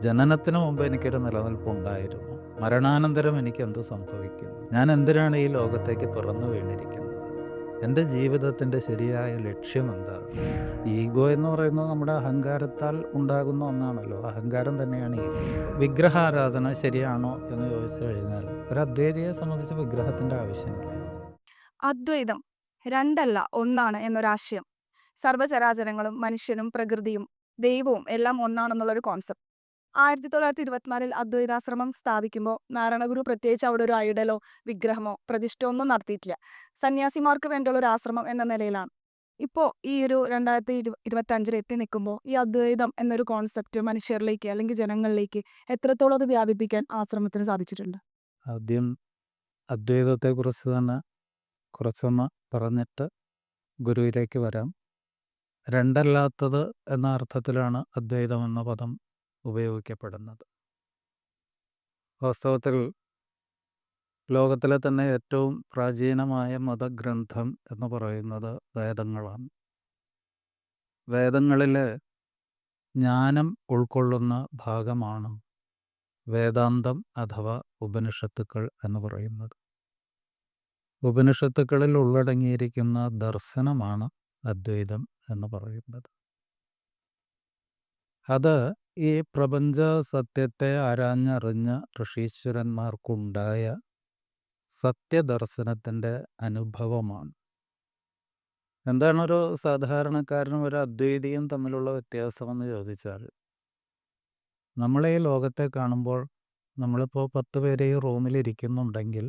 ജനനത്തിന് മുമ്പ് എനിക്കൊരു നിലനിൽപ്പുണ്ടായിരുന്നു. മരണാനന്തരം എനിക്ക് എന്ത് സംഭവിക്കുന്നു? ഞാൻ എന്തിനാണ് ഈ ലോകത്തേക്ക് പിറന്നു വീണിരിക്കുന്നത്? എൻ്റെ ജീവിതത്തിൻ്റെ ശരിയായ ലക്ഷ്യം എന്താണ്? ഈഗോ എന്ന് പറയുന്നത് നമ്മുടെ അഹങ്കാരത്താൽ ഉണ്ടാകുന്ന ഒന്നാണല്ലോ. അഹങ്കാരം തന്നെയാണ് ഈഗോ. വിഗ്രഹാരാധന ശരിയാണോ എന്ന് ചോദിച്ചു കഴിഞ്ഞാൽ ഒരു അദ്വൈതിയെ സംബന്ധിച്ച് വിഗ്രഹത്തിൻ്റെ ആവശ്യമില്ല. അദ്വൈതം രണ്ടല്ല ഒന്നാണ് എന്നൊരാശയം. സർവ്വചരാചരങ്ങളും മനുഷ്യനും പ്രകൃതിയും ദൈവവും എല്ലാം ഒന്നാണെന്നുള്ളൊരു കോൺസെപ്റ്റ് 1924 അദ്വൈതാശ്രമം സ്ഥാപിക്കുമ്പോൾ നാരായണഗുരു പ്രത്യേകിച്ച് അവിടെ ഒരു ഐഡലോ വിഗ്രഹമോ പ്രതിഷ്ഠയോ ഒന്നും നടത്തിയിട്ടില്ല. സന്യാസിമാർക്ക് വേണ്ടിയുള്ള ഒരു ആശ്രമം എന്ന നിലയിലാണ്. ഇപ്പോൾ ഈ ഒരു 2025 എത്തി നിൽക്കുമ്പോൾ ഈ അദ്വൈതം എന്നൊരു കോൺസെപ്റ്റ് മനുഷ്യരിലേക്ക് അല്ലെങ്കിൽ ജനങ്ങളിലേക്ക് എത്രത്തോളം അത് വ്യാപിപ്പിക്കാൻ ആശ്രമത്തിന് സാധിച്ചിട്ടുണ്ട്? ആദ്യം അദ്വൈതത്തെക്കുറിച്ച് തന്നെ കുറച്ചൊന്ന് പറഞ്ഞിട്ട് ഗുരുവിലേക്ക് വരാം. രണ്ടല്ലാത്തത് എന്ന അർത്ഥത്തിലാണ് അദ്വൈതം എന്ന പദം ഉപയോഗിക്കപ്പെടുന്നത്. വാസ്തവത്തിൽ ലോകത്തിലെ തന്നെ ഏറ്റവും പ്രാചീനമായ മതഗ്രന്ഥം എന്ന് പറയുന്നത് വേദങ്ങളാണ്. വേദങ്ങളിലെ ജ്ഞാനം ഉൾക്കൊള്ളുന്ന ഭാഗമാണ് വേദാന്തം അഥവാ ഉപനിഷത്തുക്കൾ എന്ന് പറയുന്നത്. ഉപനിഷത്തുക്കളിൽ ഉള്ളടങ്ങിയിരിക്കുന്ന ദർശനമാണ് അദ്വൈതം എന്ന് പറയുന്നത്. അത് ഈ പ്രപഞ്ച സത്യത്തെ ആരാഞ്ഞറിഞ്ഞ ഋഷീശ്വരന്മാർക്കുണ്ടായ സത്യദർശനത്തിൻ്റെ അനുഭവമാണ്. എന്താണ് ഒരു സാധാരണക്കാരനും ഒരു അദ്വൈതിയും തമ്മിലുള്ള വ്യത്യാസമെന്ന് ചോദിച്ചാൽ, നമ്മൾ ഈ ലോകത്തെ കാണുമ്പോൾ നമ്മളിപ്പോൾ 10 പേര് ഈ റൂമിലിരിക്കുന്നുണ്ടെങ്കിൽ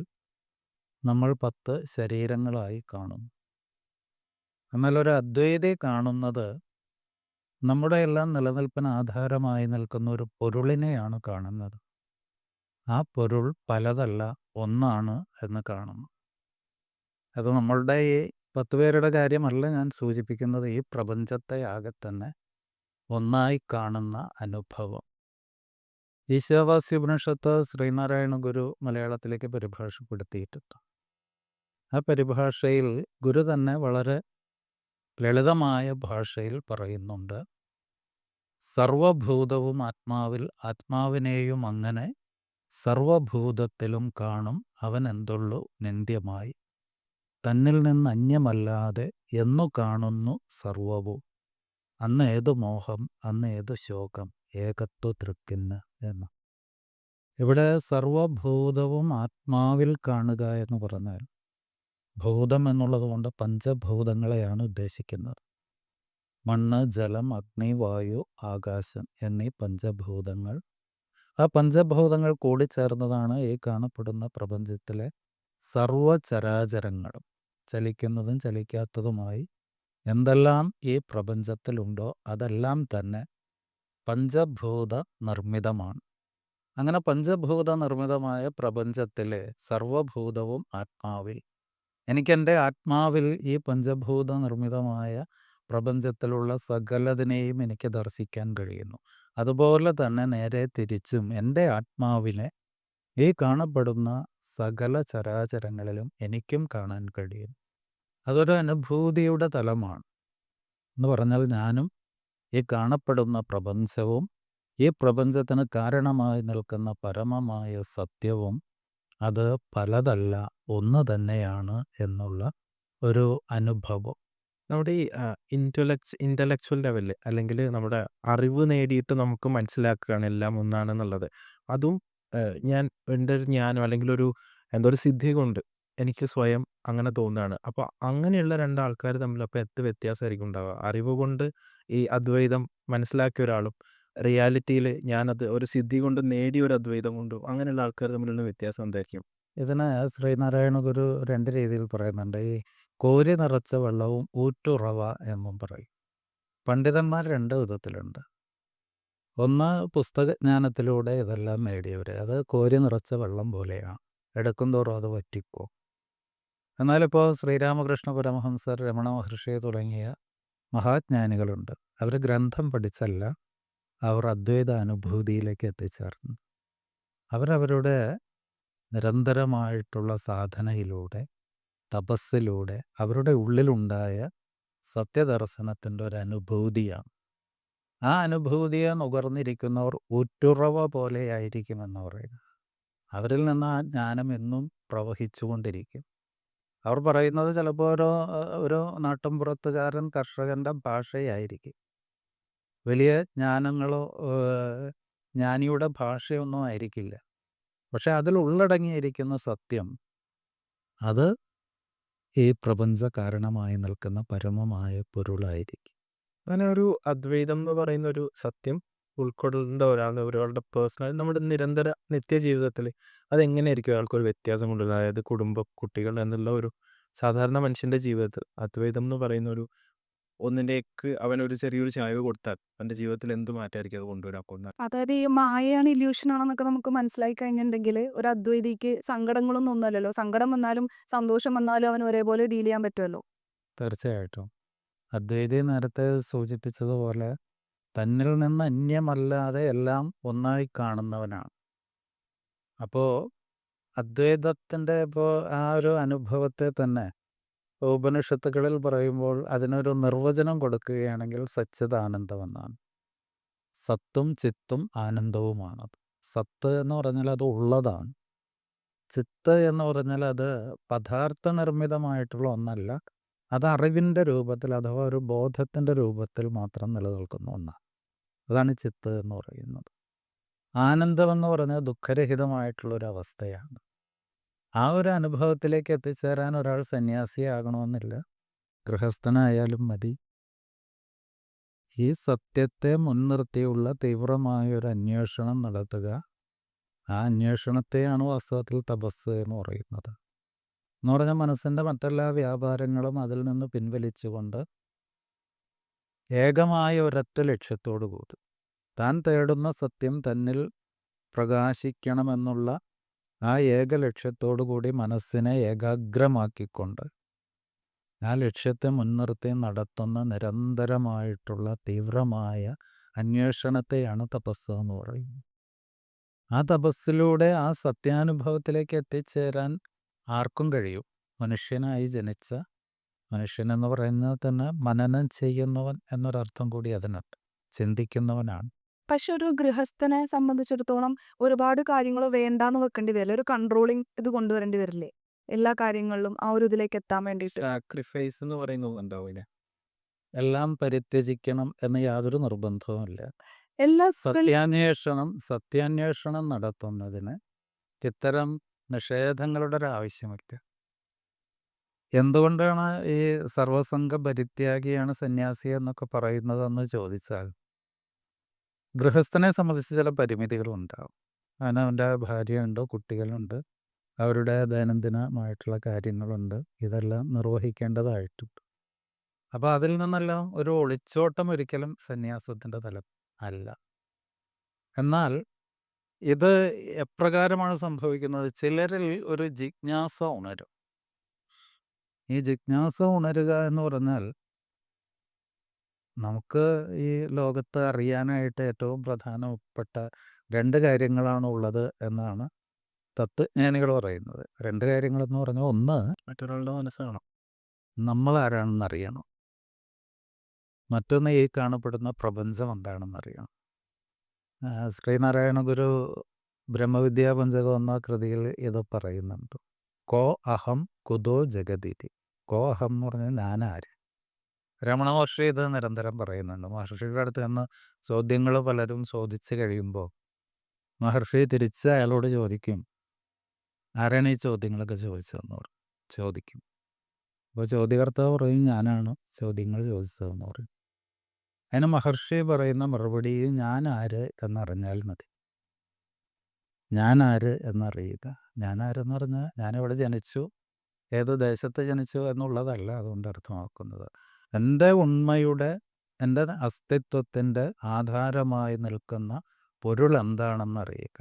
നമ്മൾ 10 ശരീരങ്ങളായി കാണുന്നു. എന്നാൽ ഒരു അദ്വൈതി കാണുന്നത് നമ്മുടെ എല്ലാം നിലനിൽപ്പിന് ആധാരമായി നിൽക്കുന്ന ഒരു പൊരുളിനെയാണ് കാണുന്നത്. ആ പൊരുൾ പലതല്ല, ഒന്നാണ് എന്ന് കാണുന്നു. അത് നമ്മളുടെ ഈ 10 പേരുടെ കാര്യമല്ല ഞാൻ സൂചിപ്പിക്കുന്നത്, ഈ പ്രപഞ്ചത്തെ ആകെ തന്നെ ഒന്നായി കാണുന്ന അനുഭവം. ഈശാവാസ്യ ഉപനിഷത്ത് ശ്രീനാരായണ ഗുരു മലയാളത്തിലേക്ക് പരിഭാഷപ്പെടുത്തിയിട്ടുണ്ട്. ആ പരിഭാഷയിൽ ഗുരു തന്നെ വളരെ ലളിതമായ ഭാഷയിൽ പറയുന്നുണ്ട്, സർവഭൂതവും ആത്മാവിൽ, ആത്മാവിനെയും അങ്ങനെ സർവഭൂതത്തിലും കാണും അവൻ എന്തുള്ളു നിന്ദ്യമായി, തന്നിൽ നിന്ന് അന്യമല്ലാതെ എന്നു കാണുന്നു സർവവും, അന്ന് ഏതു മോഹം അന്ന് ഏതു ശോകം ഏകത്വ തൃക്കിന്ന് എന്ന്. ഇവിടെ സർവഭൂതവും ആത്മാവിൽ കാണുക എന്ന് പറഞ്ഞാൽ ഭൂതം എന്നുള്ളത് കൊണ്ട് പഞ്ചഭൂതങ്ങളെയാണ് ഉദ്ദേശിക്കുന്നത്. മണ്ണ്, ജലം, അഗ്നി, വായു, ആകാശം എന്നീ പഞ്ചഭൂതങ്ങൾ. ആ പഞ്ചഭൂതങ്ങൾ കൂടിച്ചേർന്നതാണ് ഈ കാണപ്പെടുന്ന പ്രപഞ്ചത്തിലെ സർവചരാചരങ്ങളും. ചലിക്കുന്നതും ചലിക്കാത്തതുമായി എന്തെല്ലാം ഈ പ്രപഞ്ചത്തിലുണ്ടോ അതെല്ലാം തന്നെ പഞ്ചഭൂത നിർമ്മിതമാണ്. അങ്ങനെ പഞ്ചഭൂത നിർമ്മിതമായ പ്രപഞ്ചത്തിലെ സർവഭൂതവും ആത്മാവിൽ, എനിക്കെൻ്റെ ആത്മാവിൽ ഈ പഞ്ചഭൂത നിർമ്മിതമായ പ്രപഞ്ചത്തിലുള്ള സകലതിനെയും എനിക്ക് ദർശിക്കാൻ കഴിയുന്നു. അതുപോലെ തന്നെ നേരെ തിരിച്ചും എൻ്റെ ആത്മാവിനെ ഈ കാണപ്പെടുന്ന സകല ചരാചരങ്ങളിലും എനിക്കും കാണാൻ കഴിയും. അതൊരു അനുഭൂതിയുടെ തലമാണ്. എന്ന് പറഞ്ഞാൽ ഞാനും ഈ കാണപ്പെടുന്ന പ്രപഞ്ചവും ഈ പ്രപഞ്ചത്തിന് കാരണമായി നിൽക്കുന്ന പരമമായ സത്യവും അത് പലതല്ല, ഒന്ന് തന്നെയാണ് എന്നുള്ള ഒരു അനുഭവം. നമ്മുടെ ഈ ഇന്റലക്ച്വൽ ലെവലിൽ അല്ലെങ്കിൽ നമ്മുടെ അറിവ് നേടിയിട്ട് നമുക്ക് മനസ്സിലാക്കുകയാണ് എല്ലാം ഒന്നാണെന്നുള്ളത്. അതും ഞാൻ എൻ്റെ ഒരു ജ്ഞാനം അല്ലെങ്കിൽ എന്തോ ഒരു സിദ്ധി കൊണ്ട് എനിക്ക് സ്വയം അങ്ങനെ തോന്നുകയാണ്. അപ്പോൾ അങ്ങനെയുള്ള രണ്ടാൾക്കാർ തമ്മിൽ അപ്പോൾ എന്ത് വ്യത്യാസമായിരിക്കും ഉണ്ടാവുക? അറിവ് കൊണ്ട് ഈ അദ്വൈതം മനസ്സിലാക്കിയ ഒരാളും റിയാലിറ്റിയിൽ ഞാനത് ഒരു സിദ്ധി കൊണ്ട് നേടിയ ഒരു അദ്വൈതം കൊണ്ടും അങ്ങനെയുള്ള ആൾക്കാർ തമ്മിലുള്ള വ്യത്യാസം എന്തായിരിക്കും? ഇതിന് ശ്രീനാരായണ ഗുരു 2 രീതിയിൽ പറയുന്നുണ്ട്. ഈ കോരി നിറച്ച വെള്ളവും ഊറ്റുറവ എന്നും പറയും. പണ്ഡിതന്മാർ 2 വിധത്തിലുണ്ട്. ഒന്ന് പുസ്തകജ്ഞാനത്തിലൂടെ ഇതെല്ലാം നേടിയവർ. അത് കോരി നിറച്ച വെള്ളം പോലെയാണ്, എടുക്കും തോറും അത് വറ്റിപ്പോകും. എന്നാലിപ്പോൾ ശ്രീരാമകൃഷ്ണ പരമഹംസർ, രമണ മഹർഷി തുടങ്ങിയ മഹാജ്ഞാനികളുണ്ട്. അവർ ഗ്രന്ഥം പഠിച്ചല്ല, അവർ അദ്വൈത അനുഭൂതിയിലേക്ക് എത്തിച്ചേർന്നു. അവരവരുടെ നിരന്തരമായിട്ടുള്ള സാധനയിലൂടെ, തപസ്സിലൂടെ അവരുടെ ഉള്ളിലുണ്ടായ സത്യദർശനത്തിൻ്റെ ഒരു അനുഭൂതിയാണ്. ആ അനുഭൂതിയെ നുകർന്നിരിക്കുന്നവർ ഊറ്റുറവ പോലെയായിരിക്കുമെന്ന് പറയുന്നത്. അവരിൽ നിന്ന് ആ ജ്ഞാനം എന്നും പ്രവഹിച്ചുകൊണ്ടിരിക്കും. അവർ പറയുന്നത് ചിലപ്പോൾ ഒരു നാട്ടിൻപുറത്തുകാരൻ കർഷകൻ്റെ ഭാഷയായിരിക്കും. വലിയ ജ്ഞാനങ്ങളോ ജ്ഞാനിയുടെ ഭാഷയൊന്നും ആയിരിക്കില്ല. പക്ഷെ അതിൽ ഉള്ളടങ്ങിയിരിക്കുന്ന സത്യം അത് ഈ പ്രപഞ്ച കാരണമായി നിൽക്കുന്ന പരമമായ പൊരുളായിരിക്കും. അങ്ങനെ ഒരു അദ്വൈതം എന്ന് പറയുന്ന ഒരു സത്യം ഉൾക്കൊള്ളേണ്ട ഒരാളുടെ പേഴ്സണൽ നമ്മുടെ നിരന്തര നിത്യജീവിതത്തിൽ അതെങ്ങനെയായിരിക്കും അയാൾക്കൊരു വ്യത്യാസം കൊണ്ടുവരുന്നത്? അതായത് കുടുംബം, കുട്ടികൾ എന്നുള്ള ഒരു സാധാരണ മനുഷ്യന്റെ ജീവിതത്തിൽ അദ്വൈതം എന്ന് പറയുന്ന ഒരു ഒന്നിലേക്ക് അവനൊരു ചെറിയൊരു ചായ്വ് കൊടുത്താൽ അവന്റെ ജീവിതത്തിൽ എന്ത് മാറ്റമായിരിക്കും അത് കൊണ്ടുവരാൻ പോകുന്നത്? അതായത് ഈ മായയാണ്, ഇല്യൂഷൻ ആണെന്നൊക്കെ നമുക്ക് മനസ്സിലായി കഴിഞ്ഞിട്ടുണ്ടെങ്കിൽ ഒരു അദ്വൈതിക്ക് സങ്കടങ്ങളൊന്നും ഒന്നുമല്ലല്ലോ. സങ്കടം വന്നാലും സന്തോഷം വന്നാലും അവന് ഒരേപോലെ ഡീൽ ചെയ്യാൻ പറ്റുമല്ലോ. തീർച്ചയായിട്ടും. അദ്വൈതി നേരത്തെ സൂചിപ്പിച്ചതുപോലെ തന്നിൽ നിന്ന് അന്യമല്ലാതെ എല്ലാം ഒന്നായി കാണുന്നവനാണ്. അപ്പോൾ അദ്വൈതത്തിൻ്റെ ഇപ്പോൾ ആ ഒരു അനുഭവത്തെ തന്നെ ഉപനിഷത്തുകളിൽ പറയുമ്പോൾ അതിനൊരു നിർവചനം കൊടുക്കുകയാണെങ്കിൽ സച്ചിദാനന്ദമെന്നാണ്. സത്തും ചിത്തും ആനന്ദവുമാണത്. സത്ത് എന്ന് പറഞ്ഞാൽ അത് ഉള്ളതാണ്. ചിത്ത് എന്ന് പറഞ്ഞാൽ അത് പദാർത്ഥ നിർമ്മിതമായിട്ടുള്ള ഒന്നല്ല. അത് അറിവിൻ്റെ രൂപത്തിൽ അഥവാ ഒരു ബോധത്തിൻ്റെ രൂപത്തിൽ മാത്രം നിലനിൽക്കുന്ന ഒന്നാണ്. അതാണ് ചിത്ത് എന്ന് പറയുന്നത്. ആനന്ദമെന്ന് പറഞ്ഞാൽ ദുഃഖരഹിതമായിട്ടുള്ളൊരവസ്ഥയാണ്. ആ ഒരു അനുഭവത്തിലേക്ക് എത്തിച്ചേരാൻ ഒരാൾ സന്യാസിയാകണമെന്നില്ല. ഗൃഹസ്ഥനായാലും മതി. ഈ സത്യത്തെ മുൻനിർത്തിയുള്ള തീവ്രമായൊരു അന്വേഷണം നടത്തുക. ആ അന്വേഷണത്തെയാണ് വാസ്തവത്തിൽ തപസ് എന്ന് പറയുന്നത്. എന്ന് പറഞ്ഞാൽ മനസ്സിൻ്റെ മറ്റെല്ലാ വ്യാപാരങ്ങളും അതിൽ നിന്ന് പിൻവലിച്ചുകൊണ്ട് ഏകമായ ഒരൊറ്റ ലക്ഷ്യത്തോടു കൂടി താൻ തേടുന്ന സത്യം തന്നിൽ പ്രകാശിക്കണമെന്നുള്ള ആ ഏക ലക്ഷ്യത്തോടു കൂടി മനസ്സിനെ ഏകാഗ്രമാക്കിക്കൊണ്ട് ആ ലക്ഷ്യത്തെ മുൻനിർത്തി നടത്തുന്ന നിരന്തരമായിട്ടുള്ള തീവ്രമായ അന്വേഷണത്തെയാണ് തപസ് എന്ന് പറയുന്നത്. ആ തപസ്സിലൂടെ ആ സത്യാനുഭവത്തിലേക്ക് എത്തിച്ചേരാൻ ആർക്കും കഴിയും. മനുഷ്യനായി ജനിച്ച മനുഷ്യൻ എന്ന് പറയുന്നത് തന്നെ മനനം ചെയ്യുന്നവൻ എന്നൊരർത്ഥം കൂടി അതിനുണ്ട്. ചിന്തിക്കുന്നവനാണ്. പക്ഷെ ഒരു ഗൃഹസ്ഥനെ സംബന്ധിച്ചിടത്തോളം ഒരുപാട് കാര്യങ്ങൾ വേണ്ടാന്ന് വെക്കേണ്ടി വരില്ല. ഒരു കൺട്രോളിങ് ഇത് കൊണ്ടുവരേണ്ടി വരില്ലേ എല്ലാ കാര്യങ്ങളിലും ആ ഒരു ഇതിലേക്ക് എത്താൻ വേണ്ടിയിട്ട്? സാക്രിഫൈസ് എന്ന് പറയുന്നത് ഉണ്ടാവില്ല. എല്ലാം പരിത്യജിക്കണം എന്ന് യാതൊരു നിർബന്ധവുമില്ല. എല്ലാ സത്യാന്വേഷണം നടത്തുന്നതിന് ഇത്തരം നിഷേധങ്ങളുടെ ഒരു ആവശ്യമില്ല. എന്തുകൊണ്ടാണ് ഈ സർവസംഘ പരിത്യാഗിയാണ് സന്യാസി എന്നൊക്കെ പറയുന്നതെന്ന് ചോദിച്ചാൽ, ഗൃഹസ്ഥനെ സംബന്ധിച്ച് ചില പരിമിതികളുണ്ടാവും. അതിന് അവൻ്റെ ഭാര്യയുണ്ട്, കുട്ടികളുണ്ട്, അവരുടെ ദൈനംദിനമായിട്ടുള്ള കാര്യങ്ങളുണ്ട്. ഇതെല്ലാം നിർവഹിക്കേണ്ടതായിട്ടുണ്ട്. അപ്പോൾ അതിൽ നിന്നെല്ലാം ഒരു ഒളിച്ചോട്ടം ഒരിക്കലും സന്യാസത്തിൻ്റെ തലം അല്ല. എന്നാൽ ഇത് എപ്രകാരമാണ് സംഭവിക്കുന്നത്? ചിലരിൽ ഒരു ജിജ്ഞാസ ഉണരും. ഈ ജിജ്ഞാസ ഉണരുക എന്ന് പറഞ്ഞാൽ നമുക്ക് ഈ ലോകത്ത് അറിയാനായിട്ട് ഏറ്റവും പ്രധാനപ്പെട്ട 2 കാര്യങ്ങളാണ് ഉള്ളത് എന്നാണ് തത്വജ്ഞാനികൾ പറയുന്നത്. 2 കാര്യങ്ങളെന്ന് പറഞ്ഞാൽ, ഒന്ന് മറ്റൊരാളുടെ മനസ്സാണോ? നമ്മളാരാണെന്ന് അറിയണം. മറ്റൊന്ന് ഈ കാണപ്പെടുന്ന പ്രപഞ്ചം എന്താണെന്നറിയണം. ശ്രീനാരായണ ഗുരു ബ്രഹ്മവിദ്യാ പഞ്ചകം എന്ന കൃതിയിൽ ഇത് പറയുന്നുണ്ട്. കോ അഹം കുതോ ജഗതിഥി. കോ അഹം എന്ന് പറഞ്ഞാൽ ഞാനാര്. രമണ മഹർഷി ഇത് നിരന്തരം പറയുന്നുണ്ട്. മഹർഷിയുടെ അടുത്ത് നിന്ന് ചോദ്യങ്ങൾ പലരും ചോദിച്ചു കഴിയുമ്പോൾ മഹർഷി തിരിച്ച് അയാളോട് ചോദിക്കും, ആരാണ് ഈ ചോദ്യങ്ങളൊക്കെ ചോദിച്ചതെന്ന് ചോദിക്കും. അപ്പോൾ ചോദ്യകർത്താവ് പറയും, ഞാനാണ് ചോദ്യങ്ങൾ ചോദിച്ചതെന്ന് പറയും. അതിന് മഹർഷി പറയുന്ന മറുപടി, ഞാൻ ആര് എന്നറിഞ്ഞാൽ മതി. ഞാൻ ആര് എന്നറിയുക. ഞാൻ ആരെന്ന് പറഞ്ഞാൽ ഞാനിവിടെ ജനിച്ചു, ഏത് ദേശത്ത് ജനിച്ചു എന്നുള്ളതല്ല അതുകൊണ്ട് അർത്ഥമാക്കുന്നത്. എൻ്റെ ഉണ്മയുടെ, എൻ്റെ അസ്തിത്വത്തിൻ്റെ ആധാരമായി നിൽക്കുന്ന പൊരുൾ എന്താണെന്നറിയുക.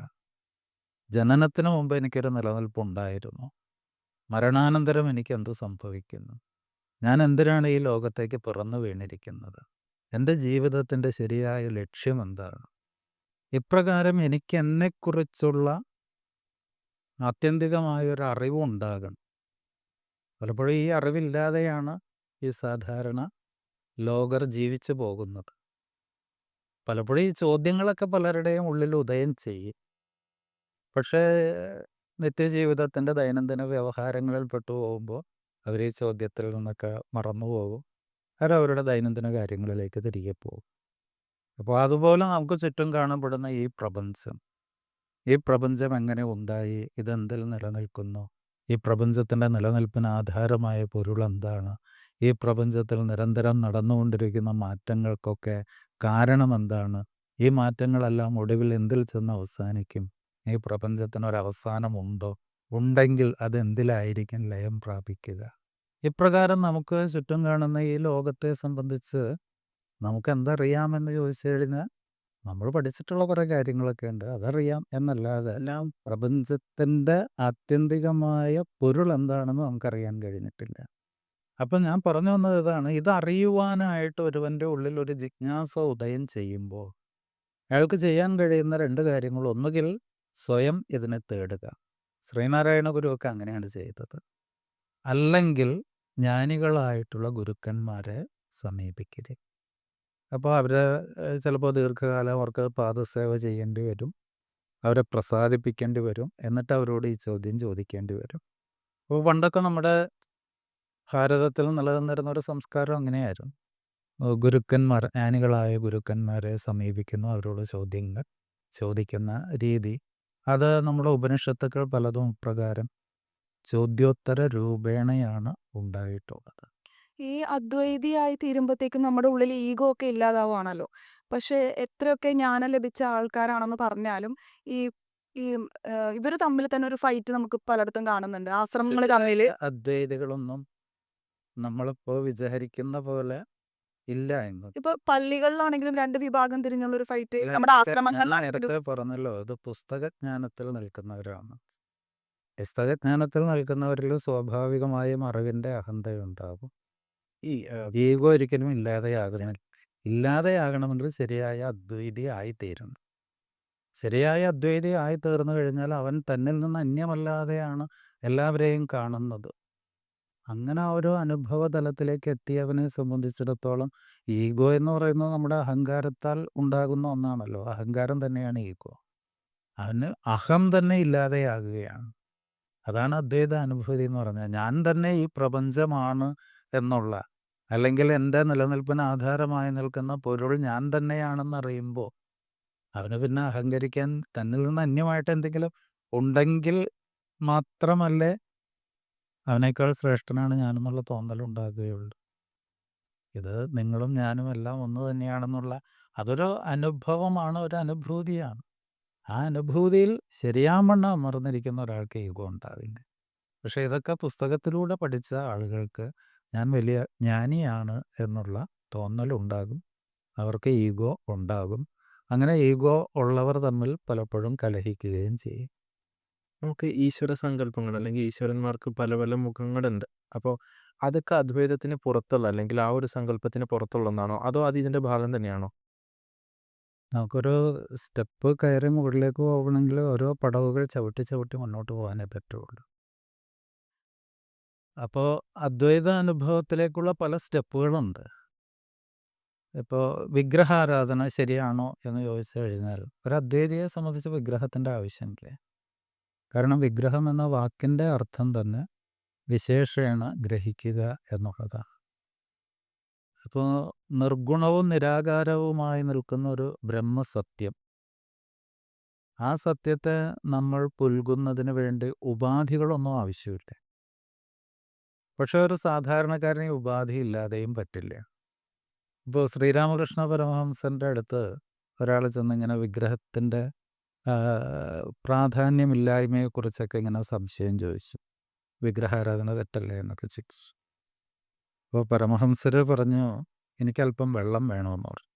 ജനനത്തിന് മുമ്പ് എനിക്കൊരു നിലനിൽപ്പുണ്ടായിരുന്നു. മരണാനന്തരം എനിക്ക് എന്ത് സംഭവിക്കുന്നു? ഞാൻ എന്തിനാണ് ഈ ലോകത്തേക്ക് പിറന്നു വീണിരിക്കുന്നത്? എൻ്റെ ജീവിതത്തിൻ്റെ ശരിയായ ലക്ഷ്യം എന്താണ്? ഇപ്രകാരം എനിക്ക് എന്നെക്കുറിച്ചുള്ള ആത്യന്തികമായൊരു അറിവുണ്ടാകണം. പലപ്പോഴും ഈ അറിവില്ലാതെയാണ് ഈ സാധാരണ ലോകർ ജീവിച്ചു പോകുന്നത്. പലപ്പോഴും ഈ ചോദ്യങ്ങളൊക്കെ പലരുടെയും ഉള്ളിൽ ഉദയം ചെയ്യും. പക്ഷേ നിത്യജീവിതത്തിൻ്റെ ദൈനംദിന വ്യവഹാരങ്ങളിൽ പെട്ടു പോകുമ്പോൾ അവർ ഈ ചോദ്യത്തിൽ നിന്നൊക്കെ മറന്നു പോകും. അവരവരുടെ ദൈനംദിന കാര്യങ്ങളിലേക്ക് തിരികെ പോകും. അപ്പോൾ അതുപോലെ നമുക്ക് ചുറ്റും കാണപ്പെടുന്ന ഈ പ്രപഞ്ചം എങ്ങനെ ഉണ്ടായി, ഇതെന്തിൽ നിലനിൽക്കുന്നു, ഈ പ്രപഞ്ചത്തിൻ്റെ നിലനിൽപ്പിന് ആധാരമായ പൊരുൾ എന്താണ്, ഈ പ്രപഞ്ചത്തിൽ നിരന്തരം നടന്നുകൊണ്ടിരിക്കുന്ന മാറ്റങ്ങൾക്കൊക്കെ കാരണം എന്താണ്, ഈ മാറ്റങ്ങളെല്ലാം ഒടുവിൽ എന്തിൽ ചെന്ന് അവസാനിക്കും, ഈ പ്രപഞ്ചത്തിനൊരവസാനമുണ്ടോ, ഉണ്ടെങ്കിൽ അതെന്തിലായിരിക്കും ലയം പ്രാപിക്കുക. ഇപ്രകാരം നമുക്ക് ചുറ്റും കാണുന്ന ഈ ലോകത്തെ സംബന്ധിച്ച് നമുക്ക് എന്തറിയാമെന്ന് ചോദിച്ചു കഴിഞ്ഞാൽ നമ്മൾ പഠിച്ചിട്ടുള്ള കുറേ കാര്യങ്ങളൊക്കെ ഉണ്ട്, അതറിയാം എന്നല്ലാതെ പ്രപഞ്ചത്തിൻ്റെ ആത്യന്തികമായ പൊരുൾ എന്താണെന്ന് നമുക്കറിയാൻ കഴിഞ്ഞിട്ടില്ല. അപ്പം ഞാൻ പറഞ്ഞു വന്നത് ഇതാണ്, ഇതറിയുവാനായിട്ട് ഒരുവൻ്റെ ഉള്ളിൽ ഒരു ജിജ്ഞാസ ഉദയം ചെയ്യുമ്പോൾ അയാൾക്ക് ചെയ്യാൻ കഴിയുന്ന രണ്ട് കാര്യങ്ങൾ. ഒന്നുകിൽ സ്വയം ഇതിനെ തേടുക. ശ്രീനാരായണ ഗുരുവൊക്കെ അങ്ങനെയാണ് ചെയ്തത്. അല്ലെങ്കിൽ ജ്ഞാനികളായിട്ടുള്ള ഗുരുക്കന്മാരെ സമീപിക്കുക. അപ്പോൾ അവരെ ചിലപ്പോൾ ദീർഘകാലം അവർക്ക് പാദസേവ ചെയ്യേണ്ടി വരും, അവരെ പ്രസാദിപ്പിക്കേണ്ടി വരും, എന്നിട്ട് അവരോട് ഈ ചോദ്യം ചോദിക്കേണ്ടി വരും. അപ്പോൾ പണ്ടൊക്കെ നമ്മുടെ ഭാരതത്തിൽ നിലനിന്നിരുന്ന ഒരു സംസ്കാരം അങ്ങനെയായിരുന്നു. ഗുരുക്കന്മാർ, ജ്ഞാനികളായ ഗുരുക്കന്മാരെ സമീപിക്കുന്നു, അവരോട് ചോദ്യങ്ങൾ ചോദിക്കുന്ന രീതി, അത് നമ്മുടെ ഉപനിഷത്തുക്കൾ പലതും ഇപ്രകാരം ചോദ്യോത്തര രൂപേണയാണ് ഉണ്ടായിട്ടുള്ളത്. ഈ അദ്വൈതിയായി തീരുമ്പോഴത്തേക്കും നമ്മുടെ ഉള്ളിൽ ഈഗോ ഒക്കെ ഇല്ലാതാവുകയാണല്ലോ. പക്ഷേ എത്രയൊക്കെ ജ്ഞാനം ലഭിച്ച ആൾക്കാരാണെന്ന് പറഞ്ഞാലും ഈ ഈ ഇവർ തമ്മിൽ തന്നെ ഒരു ഫൈറ്റ് നമുക്ക് പലയിടത്തും കാണുന്നുണ്ട്. ആശ്രമങ്ങൾ തമ്മിൽ അദ്വൈതികളൊന്നും നമ്മളിപ്പോൾ വിചാരിക്കുന്ന പോലെ ഇല്ല എന്ന്. ഇപ്പൊ പള്ളികളിലാണെങ്കിലും രണ്ട് വിഭാഗം തിരിഞ്ഞുള്ള ഒരു ഫൈറ്റ് ഞാൻ നമ്മുടെ ആശ്രമങ്ങളിലാണെങ്കിലും നേരത്തെ പറഞ്ഞല്ലോ, ഇത് പുസ്തകജ്ഞാനത്തിൽ നിൽക്കുന്നവരാണ്. പുസ്തകജ്ഞാനത്തിൽ നിൽക്കുന്നവരിൽ സ്വാഭാവികമായും അറിവിൻ്റെ അഹന്തയുണ്ടാകും. ഈ ഈഗോ ഒരിക്കലും ഇല്ലാതെയാകണമെങ്കിൽ ശരിയായ അദ്വൈതി ആയിത്തീരണം. ശരിയായ അദ്വൈതി ആയിത്തീർന്നു കഴിഞ്ഞാൽ അവൻ തന്നിൽ നിന്ന് അന്യമല്ലാതെയാണ് എല്ലാവരെയും കാണുന്നത്. അങ്ങനെ ഓരോ അനുഭവ തലത്തിലേക്ക് എത്തിയവനെ സംബന്ധിച്ചിടത്തോളം ഈഗോ എന്ന് പറയുന്നത് നമ്മുടെ അഹങ്കാരത്താൽ ഉണ്ടാകുന്ന ഒന്നാണല്ലോ. അഹങ്കാരം തന്നെയാണ് ഈഗോ. അവന് അഹം തന്നെ ഇല്ലാതെയാകുകയാണ്. അതാണ് അദ്വൈത അനുഭൂതി എന്ന് പറഞ്ഞാൽ. ഞാൻ തന്നെ ഈ പ്രപഞ്ചമാണ് എന്നുള്ള, അല്ലെങ്കിൽ എൻ്റെ നിലനിൽപ്പിന് ആധാരമായി നിൽക്കുന്ന പൊരുൾ ഞാൻ തന്നെയാണെന്നറിയുമ്പോൾ അവന് പിന്നെ അഹങ്കരിക്കാൻ, തന്നിൽ നിന്ന് അന്യമായിട്ട് എന്തെങ്കിലും ഉണ്ടെങ്കിൽ മാത്രമല്ലേ അവനേക്കാൾ ശ്രേഷ്ഠനാണ് ഞാനെന്നുള്ള തോന്നലുണ്ടാകുകയുള്ളൂ. ഇത് നിങ്ങളും ഞാനും എല്ലാം ഒന്ന് തന്നെയാണെന്നുള്ള അതൊരു അനുഭവമാണ്, ഒരു അനുഭൂതിയാണ്. ആ അനുഭൂതിയിൽ ശരിയാവണ്ണം അമർന്നിരിക്കുന്ന ഒരാൾക്ക് ഈഗോ ഉണ്ടാവില്ല. പക്ഷേ ഇതൊക്കെ പുസ്തകത്തിലൂടെ പഠിച്ച ആളുകൾക്ക് ഞാൻ വലിയ ജ്ഞാനിയാണ് എന്നുള്ള തോന്നലുണ്ടാകും, അവർക്ക് ഈഗോ ഉണ്ടാകും. അങ്ങനെ ഈഗോ ഉള്ളവർ തമ്മിൽ പലപ്പോഴും കലഹിക്കുകയും ചെയ്യും. നമുക്ക് ഈശ്വര സങ്കല്പങ്ങൾ അല്ലെങ്കിൽ ഈശ്വരന്മാർക്ക് പല പല മുഖങ്ങളുണ്ട്. അപ്പോൾ അതൊക്കെ അദ്വൈതത്തിന് പുറത്തുള്ള അല്ലെങ്കിൽ ആ ഒരു സങ്കല്പത്തിന് പുറത്തുള്ള ഒന്നാണോ, അതോ അത് ഇതിൻ്റെ ഭാഗം തന്നെയാണോ? നമുക്കൊരു സ്റ്റെപ്പ് കയറി മുകളിലേക്ക് പോകണമെങ്കിൽ ഓരോ പടവുകൾ ചവിട്ടി ചവിട്ടി മുന്നോട്ട് പോകാനേ പറ്റുള്ളൂ. അപ്പോൾ അദ്വൈത അനുഭവത്തിലേക്കുള്ള പല സ്റ്റെപ്പുകളുണ്ട്. ഇപ്പോൾ വിഗ്രഹാരാധന ശരിയാണോ എന്ന് ചോദിച്ചു കഴിഞ്ഞാൽ ഒരു അദ്വൈതിയെ സംബന്ധിച്ച് വിഗ്രഹത്തിൻ്റെ ആവശ്യമില്ല. കാരണം വിഗ്രഹം എന്ന വാക്കിൻ്റെ അർത്ഥം തന്നെ വിശേഷേണ ഗ്രഹിക്കുക എന്നുള്ളതാണ്. അപ്പോൾ നിർഗുണവും നിരാകാരവുമായി നിൽക്കുന്ന ഒരു ബ്രഹ്മസത്യം, ആ സത്യത്തെ നമ്മൾ പുൽകുന്നതിന് വേണ്ടി ഉപാധികളൊന്നും ആവശ്യമില്ല. പക്ഷെ ഒരു സാധാരണക്കാരന് ഉപാധി ഇല്ലാതെയും പറ്റില്ല. ഇപ്പോൾ ശ്രീരാമകൃഷ്ണ പരമഹംസൻ്റെ അടുത്ത് ഒരാൾ ചെന്നിങ്ങനെ വിഗ്രഹത്തിൻ്റെ പ്രാധാന്യമില്ലായ്മയെക്കുറിച്ചൊക്കെ ഇങ്ങനെ സംശയം ചോദിച്ചു. വിഗ്രഹാരാധന തെറ്റല്ലേ എന്നൊക്കെ ചോദിച്ചു. അപ്പോൾ പരമഹംസർ പറഞ്ഞു, എനിക്കല്പം വെള്ളം വേണമെന്ന് പറഞ്ഞു.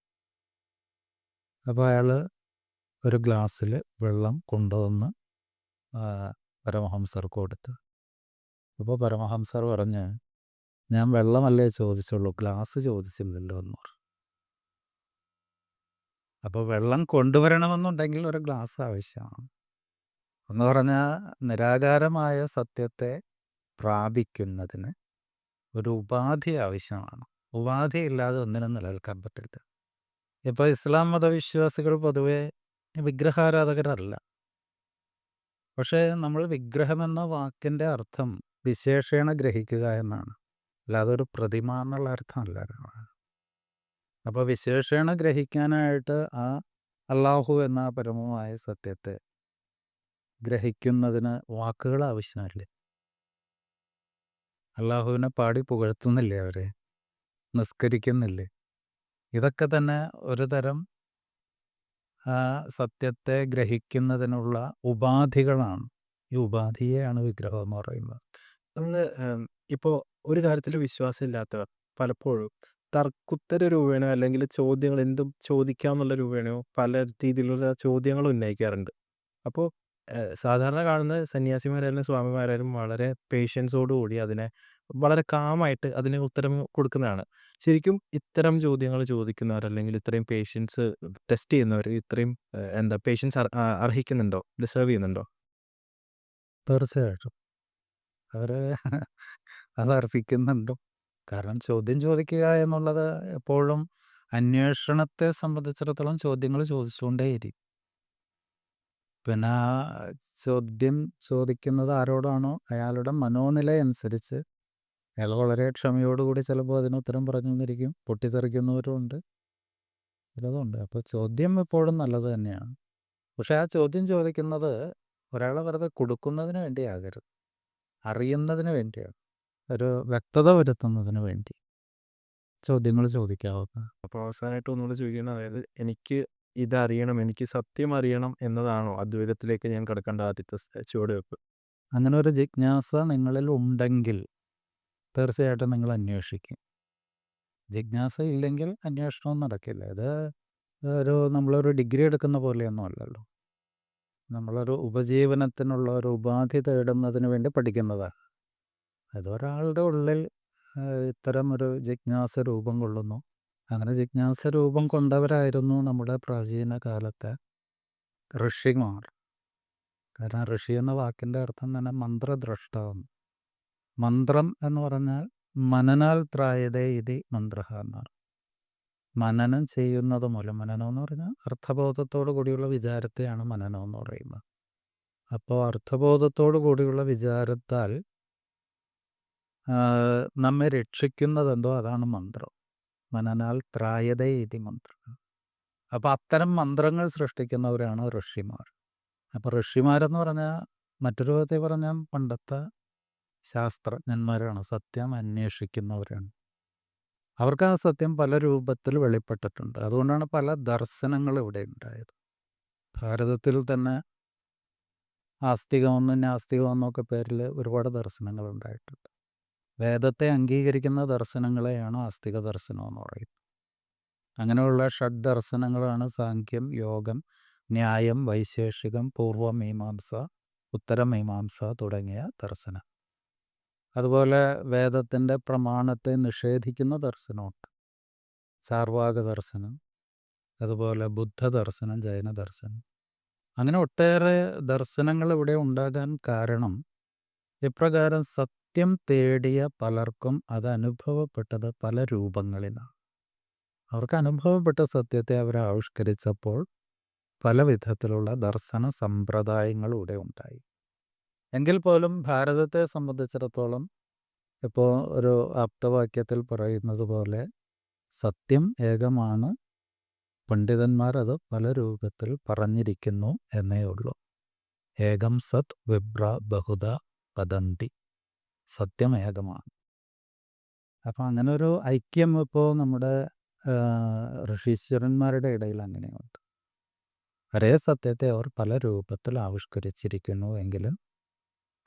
അപ്പോൾ അയാൾ ഒരു ഗ്ലാസ്സിൽ വെള്ളം കൊണ്ടുവന്ന് പരമഹംസർക്ക് കൊടുത്തു. അപ്പോൾ പരമഹംസർ പറഞ്ഞ്, ഞാൻ വെള്ളമല്ലേ ചോദിച്ചുള്ളൂ, ഗ്ലാസ് ചോദിച്ചില്ലല്ലോ എന്ന് പറഞ്ഞു. അപ്പോൾ വെള്ളം കൊണ്ടുവരണമെന്നുണ്ടെങ്കിൽ ഒരു ഗ്ലാസ് ആവശ്യമാണ്. എന്ന് പറഞ്ഞാൽ നിരാകാരമായ സത്യത്തെ പ്രാപിക്കുന്നതിന് ഒരു ഉപാധി ആവശ്യമാണ്. ഉപാധി ഇല്ലാതെ ഒന്നിനും നിലനിൽക്കാൻ പറ്റില്ല. ഇപ്പോൾ ഇസ്ലാം മതവിശ്വാസികൾ പൊതുവെ വിഗ്രഹാരാധകരല്ല. പക്ഷേ നമ്മൾ വിഗ്രഹം എന്ന വാക്കിൻ്റെ അർത്ഥം വിശേഷേണ ഗ്രഹിക്കുക എന്നാണ്. അല്ലാതെ ഒരു പ്രതിമ എന്നുള്ള അർത്ഥമല്ല. അപ്പോൾ വിശേഷേണ ഗ്രഹിക്കാനായിട്ട് ആ അള്ളാഹു എന്ന പരമമായ സത്യത്തെ ഗ്രഹിക്കുന്നതിന് വാക്കുകൾ ആവശ്യമില്ല. അള്ളാഹുവിനെ പാടി പുകഴ്ത്തുന്നില്ലേ അവരെ? നിസ്കരിക്കുന്നില്ലേ? ഇതൊക്കെ തന്നെ ഒരു തരം ആ സത്യത്തെ ഗ്രഹിക്കുന്നതിനുള്ള ഉപാധികളാണ്. ഈ ഉപാധിയെയാണ് വിഗ്രഹം എന്ന് പറയുന്നത്. നമ്മൾ ഇപ്പോൾ ഒരു കാര്യത്തിൽ വിശ്വാസമില്ലാത്തവർ പലപ്പോഴും തർക്കുത്തര രൂപേണോ അല്ലെങ്കിൽ ചോദ്യങ്ങൾ എന്തും ചോദിക്കാമെന്നുള്ള രൂപേണയോ പല രീതിയിലുള്ള ചോദ്യങ്ങൾ ഉന്നയിക്കാറുണ്ട്. അപ്പോൾ സാധാരണ കാണുന്ന സന്യാസിമാരായാലും സ്വാമിമാരായാലും വളരെ പേഷ്യൻസോടുകൂടി അതിനെ വളരെ കാമായിട്ട് അതിന് ഉത്തരം കൊടുക്കുന്നതാണ്. ശരിക്കും ഇത്തരം ചോദ്യങ്ങൾ ചോദിക്കുന്നവർ അല്ലെങ്കിൽ ഇത്രയും പേഷ്യൻസ് ടെസ്റ്റ് ചെയ്യുന്നവർ ഇത്രയും എന്താ പേഷ്യൻസ് അർഹിക്കുന്നുണ്ടോ? ഡിസേർവ് ചെയ്യുന്നുണ്ടോ? തീർച്ചയായിട്ടും അവർ അത് അർപ്പിക്കുന്നുണ്ട്. കാരണം ചോദ്യം ചോദിക്കുക എന്നുള്ളത് എപ്പോഴും അന്വേഷണത്തെ സംബന്ധിച്ചിടത്തോളം ചോദ്യങ്ങൾ ചോദിച്ചുകൊണ്ടേയിരിക്കും. പിന്നെ ആ ചോദ്യം ചോദിക്കുന്നത് ആരോടാണോ അയാളുടെ മനോനില അനുസരിച്ച് അയാൾ വളരെ ക്ഷമയോടുകൂടി ചിലപ്പോൾ അതിന് ഉത്തരം പറഞ്ഞു എന്നിരിക്കും. പൊട്ടിത്തെറിക്കുന്നവരുമുണ്ട്, ചിലതുണ്ട്. അപ്പോൾ ചോദ്യം എപ്പോഴും നല്ലത് തന്നെയാണ്. പക്ഷേ ആ ചോദ്യം ചോദിക്കുന്നത് ഒരാളെ വെറുതെ കൊടുക്കുന്നതിന് വേണ്ടിയാകരുത്, അറിയുന്നതിന് വേണ്ടിയാണ്, ഒരു വ്യക്തത വരുത്തുന്നതിന് വേണ്ടി ചോദ്യങ്ങൾ ചോദിക്കാവുന്ന. അപ്പോൾ അവസാനമായിട്ട് ഒന്നുകൂടെ ചോദിക്കണം, അതായത് എനിക്ക് ഇതറിയണം, എനിക്ക് സത്യം അറിയണം എന്നതാണോ അദ്വൈതത്തിലേക്ക് ഞാൻ കിടക്കേണ്ട ആദ്യത്തെ ചുവടുവെപ്പ്? അങ്ങനെ ഒരു ജിജ്ഞാസ നിങ്ങളിൽ ഉണ്ടെങ്കിൽ തീർച്ചയായിട്ടും നിങ്ങൾ അന്വേഷിക്കും. ജിജ്ഞാസ ഇല്ലെങ്കിൽ അന്വേഷണവും നടക്കില്ല. ഇത് നമ്മളൊരു ഡിഗ്രി എടുക്കുന്ന പോലെയൊന്നും അല്ലല്ലോ. നമ്മളൊരു ഉപജീവനത്തിനുള്ള ഒരു ഉപാധി തേടുന്നതിന് വേണ്ടി പഠിക്കുന്നതാണ്. അതൊരാളുടെ ഉള്ളിൽ ഇത്തരം ഒരു ജിജ്ഞാസ രൂപം കൊള്ളുന്നു. അങ്ങനെ ജിജ്ഞാസ രൂപം കൊണ്ടവരായിരുന്നു നമ്മുടെ പ്രാചീന കാലത്തെ ഋഷിമാർ. കാരണം ഋഷി എന്ന വാക്കിൻ്റെ അർത്ഥം തന്നെ മന്ത്രദ്രഷ്ടാവ്. മന്ത്രം എന്ന് പറഞ്ഞാൽ മനനാൽ ത്രായതേ ഇതി മന്ത്രഃ എന്നാണ്. മനനം ചെയ്യുന്നത് മൂലം, മനനം എന്ന് പറഞ്ഞാൽ അർത്ഥബോധത്തോടു കൂടിയുള്ള വിചാരത്തെയാണ് മനനം എന്ന് പറയുന്നത്. അപ്പോൾ അർത്ഥബോധത്തോടു കൂടിയുള്ള വിചാരത്താൽ നമ്മെ രക്ഷിക്കുന്നതെന്തോ അതാണ് മന്ത്രം. മനനാൽ ത്രായതേ ഇതി മന്ത്രം. അപ്പോൾ അത്തരം മന്ത്രങ്ങൾ സൃഷ്ടിക്കുന്നവരാണ് ഋഷിമാർ. അപ്പോൾ ഋഷിമാരെന്ന് പറഞ്ഞാൽ മറ്റൊരു വിധത്തിൽ പറഞ്ഞാൽ പണ്ടത്തെ ശാസ്ത്രജ്ഞന്മാരാണ്, സത്യം അന്വേഷിക്കുന്നവരാണ്. അവർക്ക് ആ സത്യം പല രൂപത്തിൽ വെളിപ്പെട്ടിട്ടുണ്ട്. അതുകൊണ്ടാണ് പല ദർശനങ്ങൾ ഇവിടെ ഉണ്ടായത്. ഭാരതത്തിൽ തന്നെ ആസ്തികമെന്നും നാസ്തികമെന്നൊക്കെ പേരിൽ ഒരുപാട് ദർശനങ്ങൾ ഉണ്ടായിട്ടുണ്ട്. വേദത്തെ അംഗീകരിക്കുന്ന ദർശനങ്ങളെയാണ് ആസ്തിക ദർശനം എന്ന് പറയുന്നത്. അങ്ങനെയുള്ള ഷഡ് ദർശനങ്ങളാണ് സാഖ്യം, യോഗം, ന്യായം, വൈശേഷികം, പൂർവമീമാംസ, ഉത്തരമീമാംസ തുടങ്ങിയ ദർശനം. അതുപോലെ വേദത്തിൻ്റെ പ്രമാണത്തെ നിഷേധിക്കുന്ന ദർശനമുണ്ട്. ചാർവാക ദർശനം, അതുപോലെ ബുദ്ധ ദർശനം, ജൈന ദർശനം. അങ്ങനെ ഒട്ടേറെ ദർശനങ്ങൾ ഇവിടെ ഉണ്ടാകാൻ കാരണം ഇപ്രകാരം സത്യം തേടിയ പലർക്കും അത് അനുഭവപ്പെട്ടത് പല രൂപങ്ങളിലാണ്. അവർക്ക് അനുഭവപ്പെട്ട സത്യത്തെ അവർ ആവിഷ്കരിച്ചപ്പോൾ പല വിധത്തിലുള്ള ദർശന സമ്പ്രദായങ്ങൾ ഇവിടെ ഉണ്ടായി. എങ്കിൽ പോലും ഭാരതത്തെ സംബന്ധിച്ചിടത്തോളം ഇപ്പോൾ ഒരു ആപ്തവാക്യത്തിൽ പറയുന്നത് പോലെ സത്യം ഏകമാണ്, പണ്ഡിതന്മാർ അത് പല രൂപത്തിൽ പറഞ്ഞിരിക്കുന്നു എന്നേ ഉള്ളൂ. ഏകം സത് വിബ്ര ബഹുധ വദന്തി. സത്യം ഏകമാണ്. അപ്പോൾ അങ്ങനെ ഒരു ഐക്യം ഇപ്പോൾ നമ്മുടെ ഋഷീശ്വരന്മാരുടെ ഇടയിൽ അങ്ങനെയുണ്ട്. ഒരേ സത്യത്തെ അവർ പല രൂപത്തിൽ ആവിഷ്കരിച്ചിരിക്കുന്നു എങ്കിലും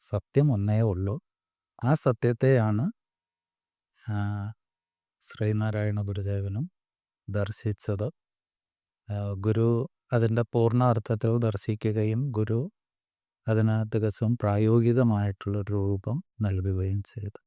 സത്യം ഒന്നേ ഉള്ളൂ. ആ സത്യത്തെയാണ് ശ്രീനാരായണ ഗുരുദേവനും ദർശിച്ചത്. ഗുരു അതിൻ്റെ പൂർണ്ണാർത്ഥത്തിൽ ദർശിക്കുകയും ഗുരു അതിന് തികച്ചും പ്രായോഗികമായിട്ടുള്ളൊരു രൂപം നൽകുകയും ചെയ്തു.